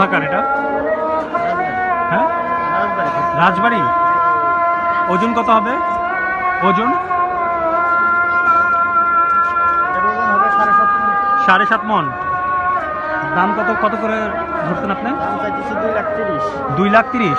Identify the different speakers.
Speaker 1: কোথাকার এটা? হ্যাঁ, রাজবাড়ি। ওজন কত হবে? ওজন 7.5 মন। দাম কত কত করে ধরছেন আপনি?
Speaker 2: 2,30,000।
Speaker 1: 2,30,000।